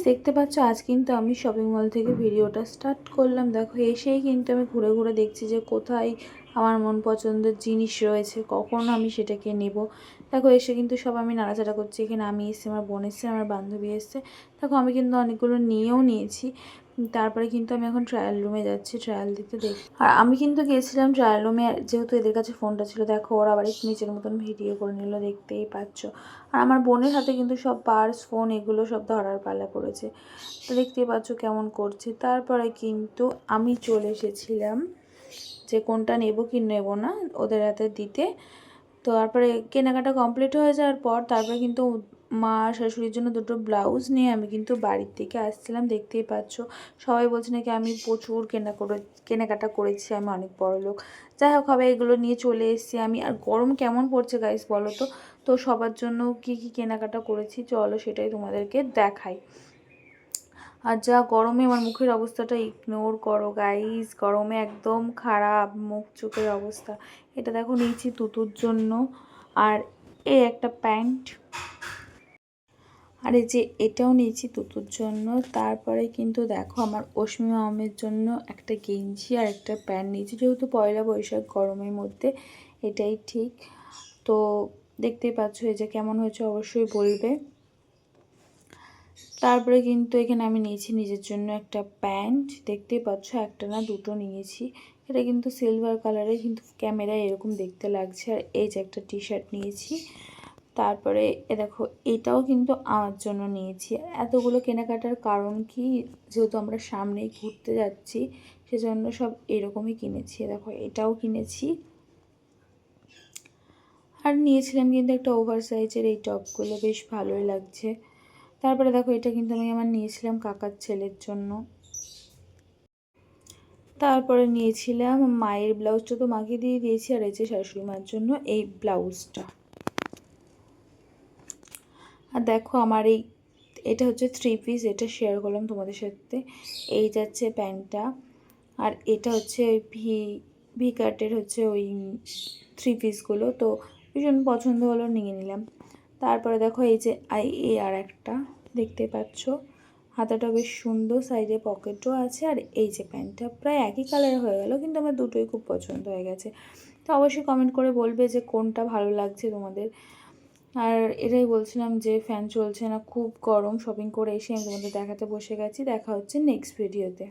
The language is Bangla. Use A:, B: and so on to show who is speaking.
A: গাইস দেখতে পাচ্ছ আজ কিন্তু আমি শপিং মল থেকে ভিডিওটা স্টার্ট করলাম। দেখো এসেই কিন্তু আমি ঘুরে ঘুরে দেখছি যে কোথায় আমার মন পছন্দের জিনিস রয়েছে, কখন আমি সেটাকে নেব। দেখো এসে কিন্তু সব আমি নাড়াচাড়া করছি। এখানে আমি এসেছি, আমার বোন এসছে, আমার বান্ধবী এসছে। দেখো আমি কিন্তু অনেকগুলো নিয়েও নিয়েছি। তারপরে কিন্তু আমি এখন ট্রায়াল রুমে যাচ্ছি ট্রায়াল দিতে। আর আমি কিন্তু গিয়েছিলাম ট্রায়াল রুমে, যেহেতু এদের কাছে ফোনটা ছিল। দেখো ওরা আবার একটু নিচের মতন ভিডিও করে নিল, দেখতেই পাচ্ছ। আর আমার বোনের হাতে কিন্তু সব পার্স ফোন এগুলো সব ধরার পালা পড়েছে, তো দেখতেই পাচ্ছ কেমন করছে। তারপরে কিন্তু আমি চলে এসেছিলাম যে কোনটা নেব কি নেব না ওদের হাতে দিতে। তো তারপরে কেনাকাটা কমপ্লিট হয়ে যাওয়ার পর তারপরে কিন্তু মা শাশুড়ির জন্য দুটো ব্লাউজ নিয়ে আমি কিন্তু বাড়ির থেকে আসছিলাম। দেখতেই পাচ্ছ সবাই বলছে নাকি আমি প্রচুর কেনাকাটা করেছি, আমি অনেক বড় লোক। যাই হোক, হবে এগুলো নিয়ে চলে এসেছি আমি। আর গরম কেমন পড়ছে গাইস বলো তো। তো সবার জন্য কি কি কেনাকাটা করেছি চলো সেটাই তোমাদেরকে দেখাই। আর যা গরমে আমার মুখের অবস্থাটা ইগনোর করো গাইস, গরমে একদম খারাপ মুখ চোখের অবস্থা। এটা দেখো নিয়েছি তুতুর জন্য, আর এই একটা প্যান্ট, আর এই যে এটাও নিয়েছি তুতুর জন্য। তারপরে কিন্তু দেখো আমার অশ্মি মামের জন্য একটা গেঞ্জি আর একটা প্যান্ট নিয়েছি, যেহেতু পয়লা বৈশাখ গরমের মধ্যে এটাই ঠিক। তো দেখতেই পাচ্ছ এই যে কেমন হয়েছে অবশ্যই বলবে। তারপরে কিন্তু এখানে আমি নিয়েছি নিজের জন্য একটা প্যান্ট, দেখতেই পাচ্ছ একটা না দুটো নিয়েছি। এটা কিন্তু সিলভার কালারের, কিন্তু ক্যামেরায় এরকম দেখতে লাগছে। আর এই যে একটা টি শার্ট নিয়েছি। তারপরে দেখো এটাও কিন্তু আমার জন্য নিয়েছি। এতগুলো কেনাকাটার কারণ কি, যেহেতু আমরা সামনেই ঘুরতে যাচ্ছি সেজন্য সব এরকমই কিনেছি। দেখো এটাও কিনেছি। আর নিয়েছিলাম কিন্তু একটা ওভার সাইজের এই টপগুলো, বেশ ভালোই লাগছে। তারপরে দেখো এটা কিন্তু আমি আমার নিয়েছিলাম কাকার ছেলের জন্য। তারপরে নিয়েছিলাম মায়ের ব্লাউজটা, তো মাকে দিয়ে দিয়েছি। আর এই যে শাশুড়ি মার জন্য এই ব্লাউজটা। আর দেখো আমার এটা হচ্ছে 3 পিস, এটা শেয়ার করলাম তোমাদের সাথে। এই যাচ্ছে প্যান্টটা, আর এটা হচ্ছে ওই ভি কাটের হচ্ছে ওই 3 পিসগুলো। তো ভীষণ পছন্দ হলো, নিয়ে নিলাম। তারপরে দেখো এই যে আর একটা দেখতে পাচ্ছ, হাতাটা বেশ সুন্দর, সাইডে পকেটও আছে। আর এই যে প্যান্টটা প্রায় একই কালার হয়ে গেল, কিন্তু আমার দুটোই খুব পছন্দ হয়ে গেছে। তো অবশ্যই কমেন্ট করে বলবে যে কোনটা ভালো লাগছে তোমাদের। আর এটাই বলছিলাম যে ফ্যান চলছে না, খুব গরম। শপিং করে এসে আমি তোমাদের দেখাতে বসে গেছি। দেখা হচ্ছে নেক্সট ভিডিওতে।